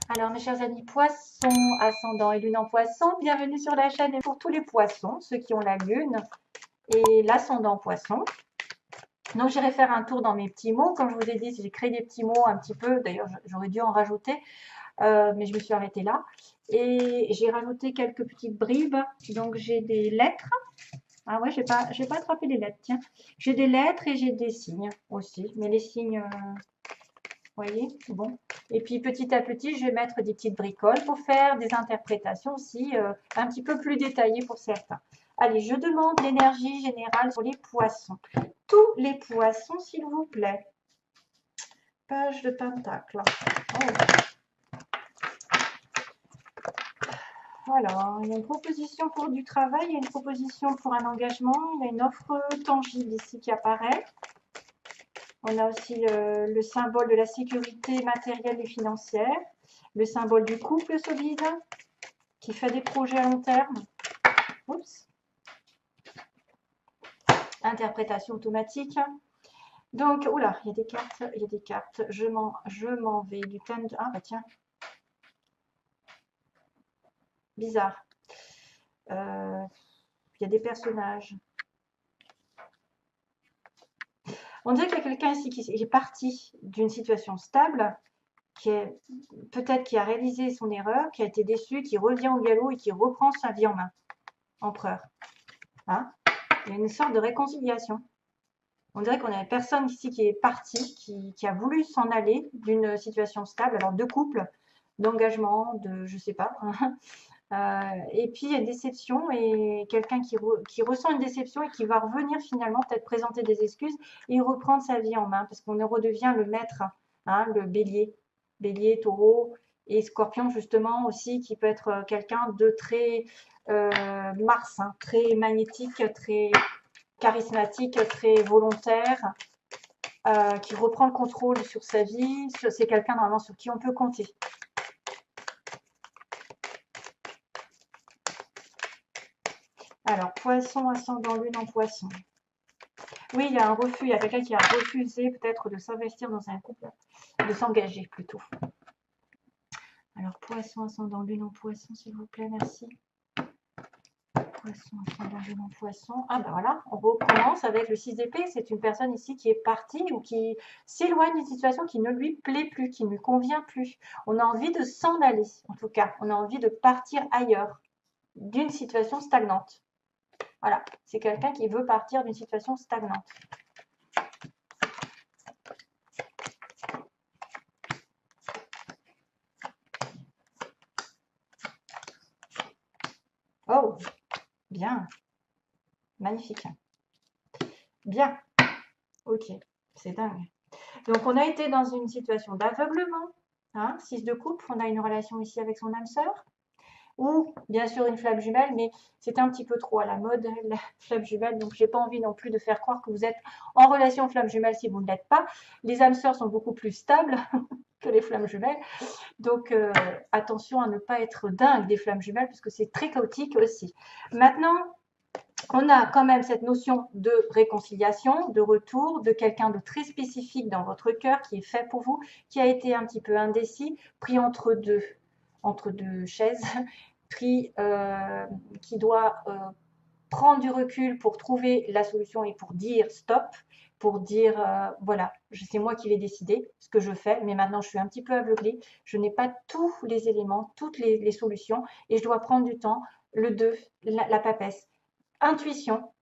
Alors, mes chers amis poissons, ascendant et lune en poisson, bienvenue sur la chaîne pour tous les poissons, ceux qui ont la lune et l'ascendant poisson. Donc, j'irai faire un tour dans mes petits mots. Comme je vous ai dit, j'ai créé des petits mots un petit peu. D'ailleurs, j'aurais dû en rajouter, mais je me suis arrêtée là. Et j'ai rajouté quelques petites bribes. Donc, j'ai des lettres. Ah ouais, j'ai pas attrapé les lettres, tiens. J'ai des lettres et j'ai des signes aussi. Mais les signes, vous voyez, bon. Et puis petit à petit, je vais mettre des petites bricoles pour faire des interprétations aussi un petit peu plus détaillées pour certains. Allez, je demande l'énergie générale sur les poissons. Tous les poissons, s'il vous plaît. Page de pentacle. Oh. Alors, il y a une proposition pour du travail, il y a une proposition pour un engagement, il y a une offre tangible ici qui apparaît. On a aussi le symbole de la sécurité matérielle et financière, le symbole du couple solide qui fait des projets à long terme. Oups. Interprétation automatique. Donc, oula, il y a des cartes, il y a des cartes. Je m'en vais du thème de... Ah bah tiens. Bizarre. Il y a des personnages. On dirait qu'il y a quelqu'un ici qui est parti d'une situation stable, qui est peut-être qui a réalisé son erreur, qui a été déçu, qui revient au galop et qui reprend sa vie en main. Empereur. Hein? Il y a une sorte de réconciliation. On dirait qu'on a une personne ici qui est partie, qui a voulu s'en aller d'une situation stable, alors de couple, d'engagement, de je sais pas. Et puis il y a une déception et quelqu'un qui ressent une déception et qui va revenir finalement peut-être présenter des excuses et reprendre sa vie en main parce qu'on redevient le maître, hein, le bélier, bélier, taureau et scorpion justement aussi qui peut être quelqu'un de très Mars, hein, très magnétique, très charismatique, très volontaire, qui reprend le contrôle sur sa vie. C'est quelqu'un normalement sur qui on peut compter. Alors, poisson, ascendant lune en poisson. Oui, il y a un refus, il y a quelqu'un qui a refusé peut-être de s'investir dans un couple, de s'engager plutôt. Alors, poisson, ascendant lune en poisson, s'il vous plaît, merci. Poisson, ascendant lune en poisson. Ah ben voilà, on recommence avec le 6 d'épée. C'est une personne ici qui est partie ou qui s'éloigne d'une situation qui ne lui plaît plus, qui ne lui convient plus. On a envie de s'en aller, en tout cas. On a envie de partir ailleurs, d'une situation stagnante. Voilà, c'est quelqu'un qui veut partir d'une situation stagnante. Oh, bien, magnifique. Bien, ok, c'est dingue. Donc, on a été dans une situation d'aveuglement, hein, 6 de coupe, on a une relation ici avec son âme sœur, ou bien sûr une flamme jumelle, mais c'est un petit peu trop à la mode, la flamme jumelle, donc j'ai pas envie non plus de faire croire que vous êtes en relation flamme jumelle si vous ne l'êtes pas. Les âmes sœurs sont beaucoup plus stables que les flammes jumelles, donc attention à ne pas être dingue des flammes jumelles, parce que c'est très chaotique aussi. Maintenant, on a quand même cette notion de réconciliation, de retour, de quelqu'un de très spécifique dans votre cœur qui est fait pour vous, qui a été un petit peu indécis, pris entre deux chaises, pris, qui doit prendre du recul pour trouver la solution et pour dire stop, pour dire voilà, c'est moi qui vais décider ce que je fais, mais maintenant je suis un petit peu aveuglée, je n'ai pas tous les éléments, toutes les solutions et je dois prendre du temps, le 2, la papesse. Intuition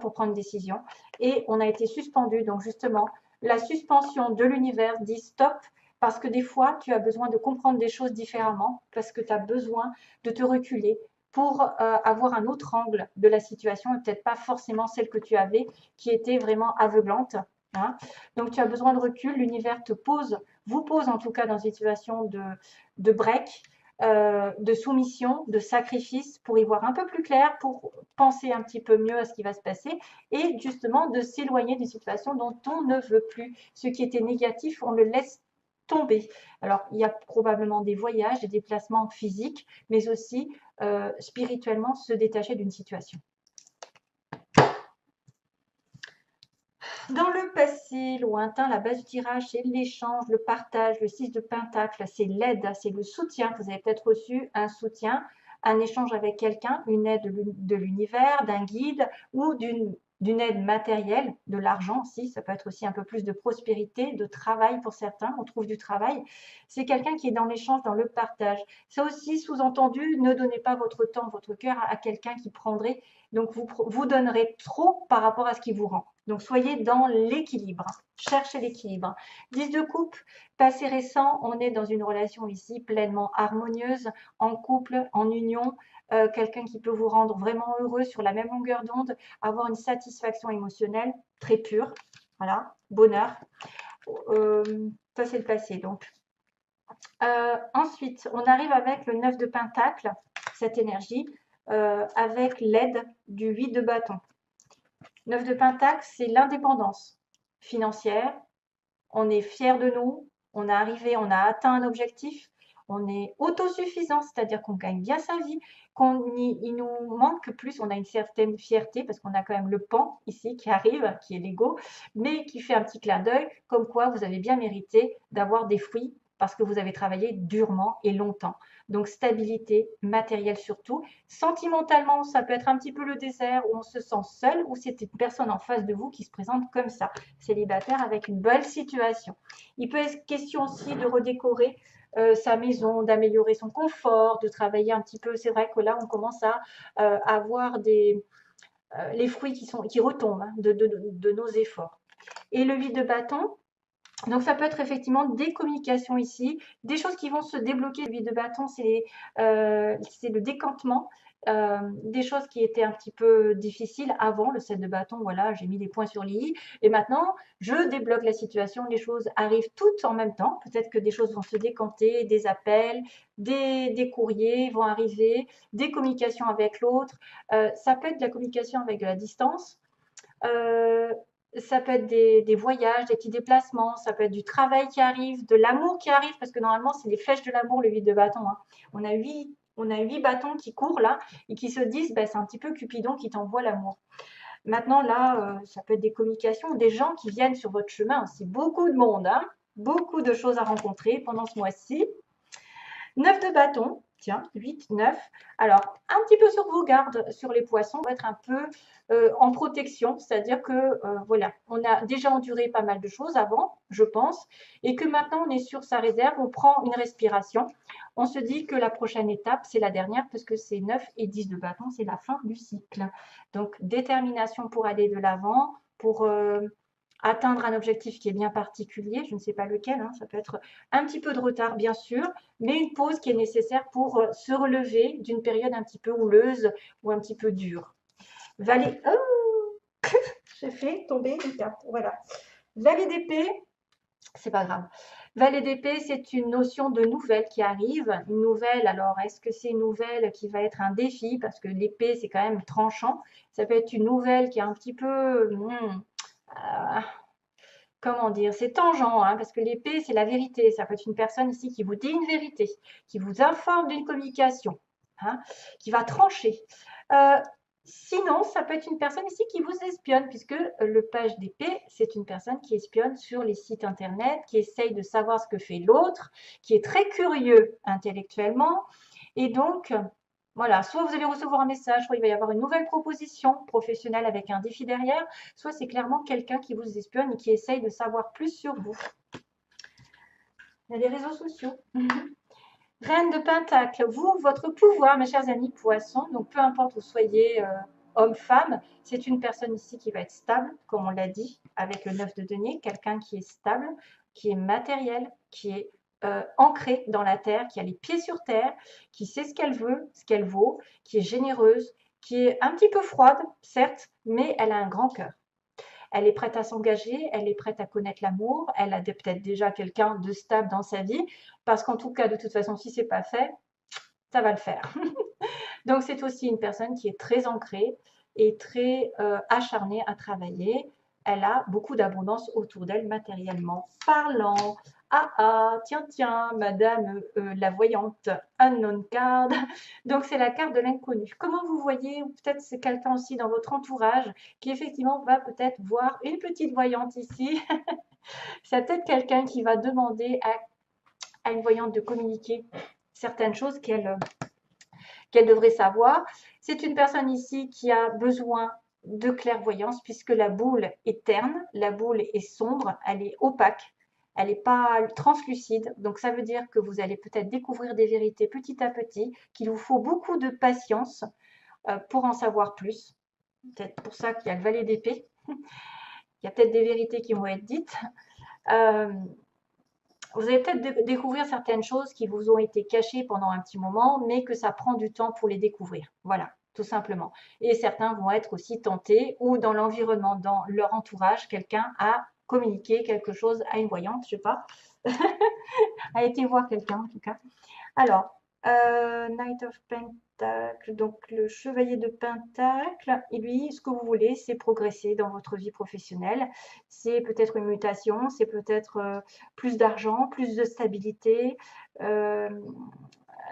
pour prendre une décision. Et on a été suspendu. Donc justement, la suspension de l'univers dit stop parce que des fois, tu as besoin de comprendre des choses différemment, parce que tu as besoin de te reculer pour avoir un autre angle de la situation et peut-être pas forcément celle que tu avais qui était vraiment aveuglante. Hein. Donc tu as besoin de recul, l'univers te pose, vous pose en tout cas dans une situation de break, de soumission, de sacrifice pour y voir un peu plus clair, pour penser un petit peu mieux à ce qui va se passer et justement de s'éloigner d'une situation dont on ne veut plus. Ce qui était négatif, on le laisse tomber. Alors, il y a probablement des voyages, des déplacements physiques, mais aussi spirituellement se détacher d'une situation. Dans le passé lointain, la base du tirage, c'est l'échange, le partage. Le 6 de Pentacle, c'est l'aide, c'est le soutien. Vous avez peut-être reçu un soutien, un échange avec quelqu'un, une aide de l'univers, d'un guide ou d'une aide matérielle, de l'argent aussi. Ça peut être aussi un peu plus de prospérité, de travail pour certains. On trouve du travail. C'est quelqu'un qui est dans l'échange, dans le partage. Ça aussi, sous-entendu, ne donnez pas votre temps, votre cœur à quelqu'un qui prendrait. Donc, vous donnerez trop par rapport à ce qui vous rend. Donc, soyez dans l'équilibre. Cherchez l'équilibre. 10 de coupe, passé récent, on est dans une relation ici pleinement harmonieuse, en couple, en union, quelqu'un qui peut vous rendre vraiment heureux sur la même longueur d'onde, avoir une satisfaction émotionnelle très pure. Voilà, bonheur. Ça, c'est le passé. Donc, ensuite, on arrive avec le 9 de Pentacle, cette énergie, avec l'aide du 8 de bâton. 9 de Pentacle, c'est l'indépendance financière. On est fier de nous, on est arrivé, on a atteint un objectif, on est autosuffisant, c'est-à-dire qu'on gagne bien sa vie, il nous manque plus, on a une certaine fierté parce qu'on a quand même le pan ici qui arrive, qui est l'ego, mais qui fait un petit clin d'œil, comme quoi vous avez bien mérité d'avoir des fruits parce que vous avez travaillé durement et longtemps. Donc stabilité matérielle surtout. Sentimentalement, ça peut être un petit peu le désert où on se sent seul ou c'est une personne en face de vous qui se présente comme ça, célibataire avec une belle situation. Il peut être question aussi de redécorer sa maison, d'améliorer son confort, de travailler un petit peu. C'est vrai que là, on commence à avoir les fruits qui retombent hein, de nos efforts. Et le 8 de bâton, donc ça peut être effectivement des communications ici, des choses qui vont se débloquer. Le 8 de bâton, c'est le décantement. Des choses qui étaient un petit peu difficiles avant le 7 de bâton, voilà, j'ai mis des points sur les i et maintenant je débloque la situation, les choses arrivent toutes en même temps, peut-être que des choses vont se décanter, des appels, des courriers vont arriver, des communications avec l'autre, ça peut être de la communication avec de la distance, ça peut être des voyages, des petits déplacements, ça peut être du travail qui arrive, de l'amour qui arrive, parce que normalement, c'est les flèches de l'amour, le 8 de bâton. Hein. On a 8 bâtons qui courent là et qui se disent, ben, c'est un petit peu Cupidon qui t'envoie l'amour. Maintenant, là, ça peut être des communications, des gens qui viennent sur votre chemin aussi. Beaucoup de monde, hein, beaucoup de choses à rencontrer pendant ce mois-ci. 9 de bâton, tiens, 8, 9. Alors, un petit peu sur vos gardes sur les poissons, on va être un peu en protection, c'est-à-dire que voilà, on a déjà enduré pas mal de choses avant, je pense, et que maintenant on est sur sa réserve, on prend une respiration, on se dit que la prochaine étape, c'est la dernière, parce que c'est 9 et 10 de bâton, c'est la fin du cycle. Donc, détermination pour aller de l'avant, pour atteindre un objectif qui est bien particulier, je ne sais pas lequel, hein, ça peut être un petit peu de retard bien sûr, mais une pause qui est nécessaire pour se relever d'une période un petit peu houleuse ou un petit peu dure. Valet, oh j'ai fait tomber une carte, voilà. Valet d'épée, c'est pas grave. Valet d'épée, c'est une notion de nouvelle qui arrive. Une nouvelle, alors est-ce que c'est une nouvelle qui va être un défi? Parce que l'épée, c'est quand même tranchant. Ça peut être une nouvelle qui est un petit peu comment dire, c'est tangent, hein, parce que l'épée, c'est la vérité. Ça peut être une personne ici qui vous dit une vérité, qui vous informe d'une communication, hein, qui va trancher. Sinon, ça peut être une personne ici qui vous espionne, puisque le page d'épée, c'est une personne qui espionne sur les sites internet, qui essaye de savoir ce que fait l'autre, qui est très curieux intellectuellement, et donc voilà, soit vous allez recevoir un message, soit il va y avoir une nouvelle proposition professionnelle avec un défi derrière, soit c'est clairement quelqu'un qui vous espionne et qui essaye de savoir plus sur vous. Il y a les réseaux sociaux. Reine de Pentacle, vous, votre pouvoir, mes chers amis poissons, donc peu importe vous soyez homme, femme, c'est une personne ici qui va être stable, comme on l'a dit, avec le 9 de denier, quelqu'un qui est stable, qui est matériel, qui est ancrée dans la terre, qui a les pieds sur terre, qui sait ce qu'elle veut, ce qu'elle vaut, qui est généreuse, qui est un petit peu froide, certes, mais elle a un grand cœur. Elle est prête à s'engager, elle est prête à connaître l'amour, elle a peut-être déjà quelqu'un de stable dans sa vie, parce qu'en tout cas, de toute façon, si c'est pas fait, ça va le faire. Donc, c'est aussi une personne qui est très ancrée et très acharnée à travailler. Elle a beaucoup d'abondance autour d'elle matériellement parlant, Ah ah, tiens, tiens, madame la voyante, unknown card. Donc, c'est la carte de l'inconnu. Comment vous voyez, ou peut-être c'est quelqu'un aussi dans votre entourage qui effectivement va peut-être voir une petite voyante ici. C'est peut-être quelqu'un qui va demander à une voyante de communiquer certaines choses qu'elle devrait savoir. C'est une personne ici qui a besoin de clairvoyance puisque la boule est terne, la boule est sombre, elle est opaque, elle n'est pas translucide. Donc ça veut dire que vous allez peut-être découvrir des vérités petit à petit, qu'il vous faut beaucoup de patience pour en savoir plus. Peut-être pour ça qu'il y a le valet d'épée. Il y a peut-être des vérités qui vont être dites. Euh, Vous allez peut-être découvrir certaines choses qui vous ont été cachées pendant un petit moment, mais que ça prend du temps pour les découvrir. Voilà, tout simplement. Et certains vont être aussi tentés ou dans l'environnement, dans leur entourage, quelqu'un a communiqué quelque chose à une voyante, je sais pas, a été voir quelqu'un en tout cas. Alors, Knight of Pentacle, donc le chevalier de Pentacle, et lui, ce que vous voulez, c'est progresser dans votre vie professionnelle. C'est peut-être une mutation, c'est peut-être plus d'argent, plus de stabilité. Euh,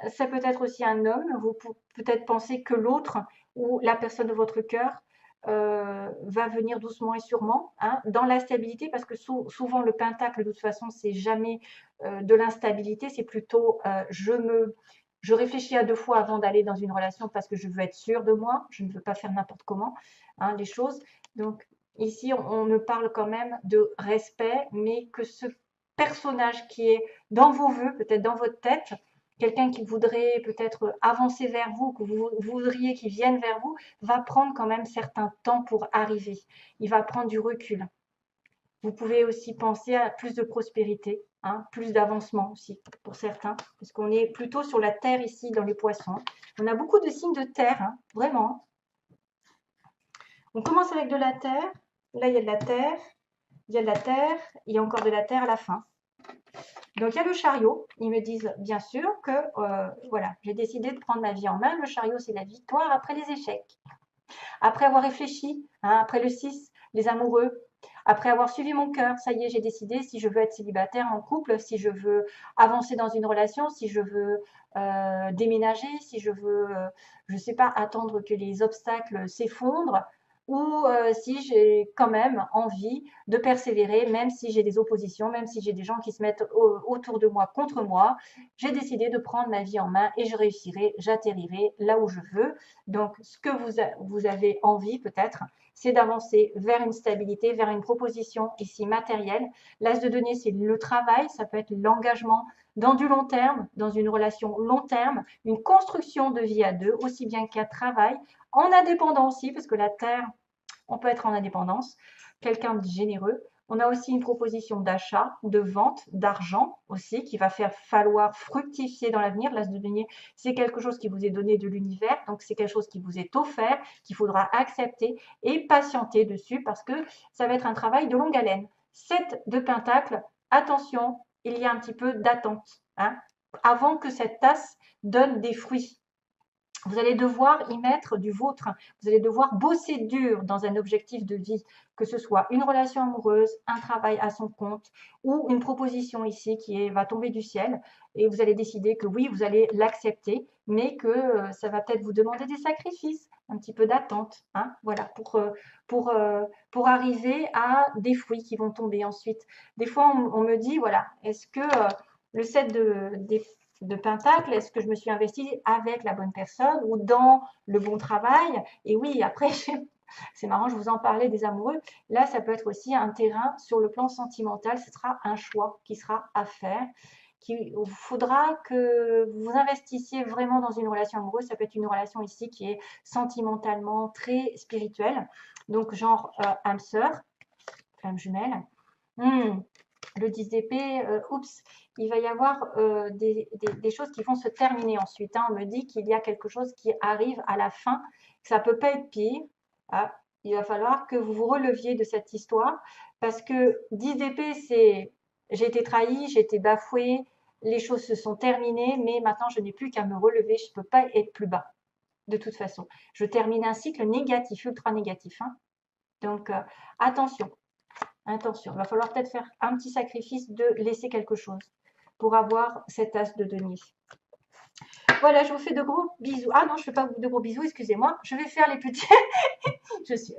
Ça peut être aussi un homme. Vous peut-être penser que l'autre ou la personne de votre cœur va venir doucement et sûrement hein, dans la stabilité, parce que souvent le pentacle, de toute façon, c'est jamais de l'instabilité, c'est plutôt je réfléchis à deux fois avant d'aller dans une relation parce que je veux être sûre de moi, je ne veux pas faire n'importe comment hein, les choses. Donc ici, on me parle quand même de respect, mais que ce personnage qui est dans vos voeux, peut-être dans votre tête, quelqu'un qui voudrait peut-être avancer vers vous, que vous voudriez qu'il vienne vers vous, va prendre quand même certains temps pour arriver. Il va prendre du recul. Vous pouvez aussi penser à plus de prospérité, hein, plus d'avancement aussi pour certains, parce qu'on est plutôt sur la terre ici dans les poissons. On a beaucoup de signes de terre, hein, vraiment. On commence avec de la terre. Là, il y a de la terre, il y a de la terre, il y a encore de la terre à la fin. Donc, il y a le chariot. Ils me disent bien sûr que voilà, j'ai décidé de prendre ma vie en main. Le chariot, c'est la victoire après les échecs. Après avoir réfléchi, hein, après le 6, les amoureux, après avoir suivi mon cœur, ça y est, j'ai décidé si je veux être célibataire en couple, si je veux avancer dans une relation, si je veux déménager, si je veux, je ne sais pas, attendre que les obstacles s'effondrent, ou si j'ai quand même envie de persévérer, même si j'ai des oppositions, même si j'ai des gens qui se mettent autour de moi contre moi. J'ai décidé de prendre ma vie en main et je réussirai, j'atterrirai là où je veux. Donc, ce que vous avez envie peut-être, c'est d'avancer vers une stabilité, vers une proposition ici matérielle. L'as de denier, c'est le travail, ça peut être l'engagement dans du long terme, dans une relation long terme, une construction de vie à deux, aussi bien qu'un travail, en indépendant aussi, parce que la terre, on peut être en indépendance, quelqu'un de généreux. On a aussi une proposition d'achat, de vente, d'argent aussi, qui va faire falloir fructifier dans l'avenir. L'as de denier, c'est quelque chose qui vous est donné de l'univers, donc c'est quelque chose qui vous est offert, qu'il faudra accepter et patienter dessus parce que ça va être un travail de longue haleine. 7 de pentacle, attention, il y a un petit peu d'attente hein, avant que cette tasse donne des fruits. Vous allez devoir y mettre du vôtre. Vous allez devoir bosser dur dans un objectif de vie, que ce soit une relation amoureuse, un travail à son compte ou une proposition ici va tomber du ciel et vous allez décider que oui, vous allez l'accepter, mais que ça va peut-être vous demander des sacrifices, un petit peu d'attente, hein, voilà, pour arriver à des fruits qui vont tomber ensuite. Des fois, on me dit, voilà, est-ce que le set de Pentacle, est-ce que je me suis investie avec la bonne personne ou dans le bon travail? Et oui, après, c'est marrant, je vous en parlais des amoureux. Là, ça peut être aussi un terrain sur le plan sentimental. Ce sera un choix qui sera à faire. Il faudra que vous investissiez vraiment dans une relation amoureuse. Ça peut être une relation ici qui est sentimentalement très spirituelle. Donc, genre âme sœur, flamme jumelle. Le 10 d'épée, oups, il va y avoir des choses qui vont se terminer ensuite. Hein. On me dit qu'il y a quelque chose qui arrive à la fin. Ça ne peut pas être pire. Ah, il va falloir que vous vous releviez de cette histoire parce que 10 d'épée, c'est j'ai été trahi, j'ai été bafoué, les choses se sont terminées, mais maintenant je n'ai plus qu'à me relever, je ne peux pas être plus bas de toute façon. Je termine un cycle négatif, ultra négatif. Hein. Donc attention. Attention, il va falloir peut-être faire un petit sacrifice de laisser quelque chose pour avoir cet as de denier. Voilà, je vous fais de gros bisous. Ah non, je ne fais pas de gros bisous, excusez-moi. Je vais faire les petits...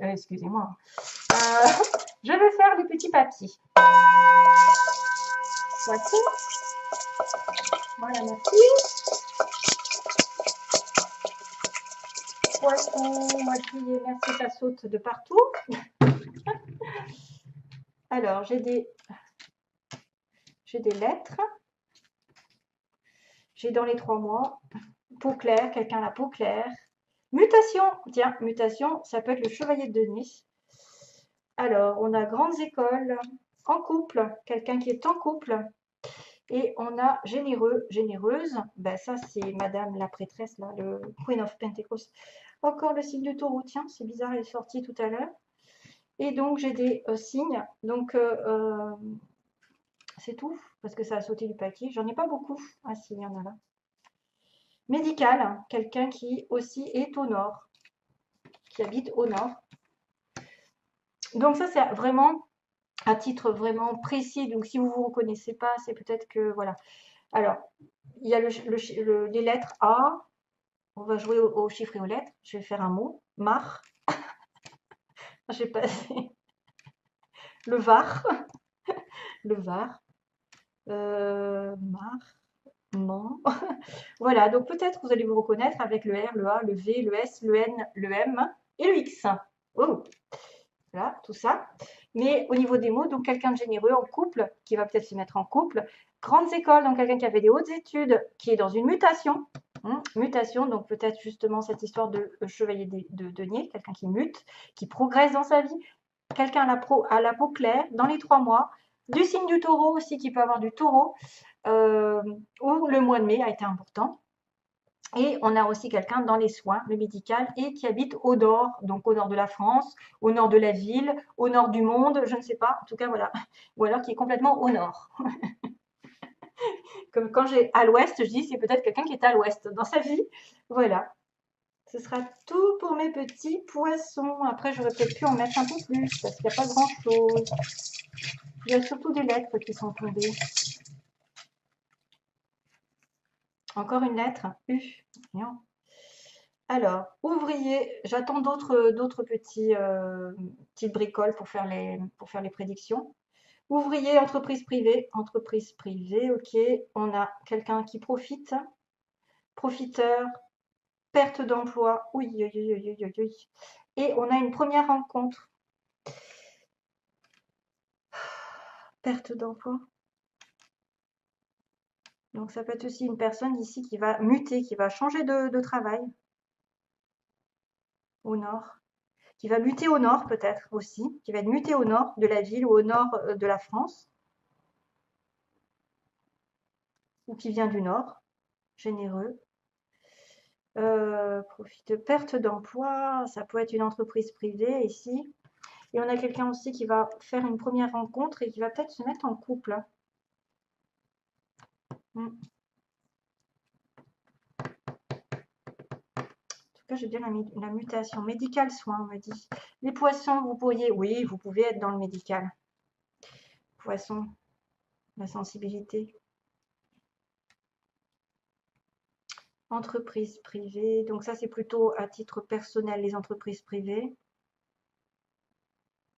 excusez-moi. Je vais faire les petits papiers. Voici. Voilà, merci. Poisson, moitié, merci, ça saute de partout. Alors, j'ai des lettres. J'ai dans les 3 mois. Peau claire, quelqu'un a la peau claire. Mutation, tiens, mutation, ça peut être le chevalier de denier. Alors, on a grandes écoles, en couple, quelqu'un qui est en couple. Et on a généreux, généreuse. Ben, ça, c'est Madame la prêtresse, là, le Queen of Pentecost. Encore le signe du taureau, tiens, c'est bizarre, elle est sortie tout à l'heure. Et donc, j'ai des signes. Donc, c'est tout, parce que ça a sauté du paquet. J'en ai pas beaucoup. Ah si, il y en a là. Médical, quelqu'un qui aussi est au nord, qui habite au nord. Donc ça, c'est vraiment à titre vraiment précis. Donc si vous ne vous reconnaissez pas, c'est peut-être que, voilà. Alors, il y a les lettres A. On va jouer aux chiffres et aux lettres. Je vais faire un mot. Mar. J'ai passé le Var. Le Var. Mar. Man. Voilà, donc peut-être vous allez vous reconnaître avec le R, le A, le V, le S, le N, le M et le X. Oh, voilà, tout ça. Mais au niveau des mots, donc quelqu'un de généreux en couple, qui va peut-être se mettre en couple. Grandes écoles, donc quelqu'un qui avait des hautes études, qui est dans une mutation. Mutation, donc peut-être justement cette histoire de chevalier de denier, quelqu'un qui mute, qui progresse dans sa vie. Quelqu'un à la peau claire, dans les 3 mois. Du signe du taureau aussi, qui peut avoir du taureau. Où le mois de mai a été important. Et on a aussi quelqu'un dans les soins, le médical, et qui habite au nord, donc au nord de la France, au nord de la ville, au nord du monde, je ne sais pas, en tout cas voilà. Ou alors qui est complètement au nord. Comme quand j'ai à l'ouest, je dis c'est peut-être quelqu'un qui est à l'ouest dans sa vie. Voilà. Ce sera tout pour mes petits poissons. Après, j'aurais peut-être pu en mettre un peu plus, parce qu'il n'y a pas grand-chose. Il y a surtout des lettres qui sont tombées. Encore une lettre, U. Alors, ouvrier, j'attends d'autres petites bricoles pour faire les prédictions. Ouvrier, entreprise privée, ok. On a quelqu'un qui profite, profiteur, perte d'emploi, oui, oui, oui, oui, oui. Et on a une première rencontre. Perte d'emploi. Donc ça peut être aussi une personne ici qui va muter, qui va changer de travail au nord, qui va muter au nord peut-être aussi, qui va être muté au nord de la ville ou au nord de la France, ou qui vient du nord, généreux. Profite, perte d'emploi, ça peut être une entreprise privée ici. Et on a quelqu'un aussi qui va faire une première rencontre et qui va peut-être se mettre en couple. En tout cas, j'ai bien la mutation. Médical soin, on me dit. Les poissons, vous pourriez, oui, vous pouvez être dans le médical. Poisson, la sensibilité. Entreprise privée, donc ça c'est plutôt à titre personnel, les entreprises privées.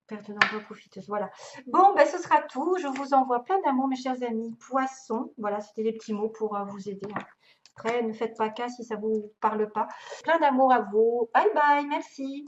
Perte d'emploi profiteuse, voilà. Bon, ben ce sera tout. Je vous envoie plein d'amour, mes chers amis. Poissons, voilà, c'était des petits mots pour vous aider. Après, ne faites pas cas si ça ne vous parle pas. Plein d'amour à vous. Bye bye, merci.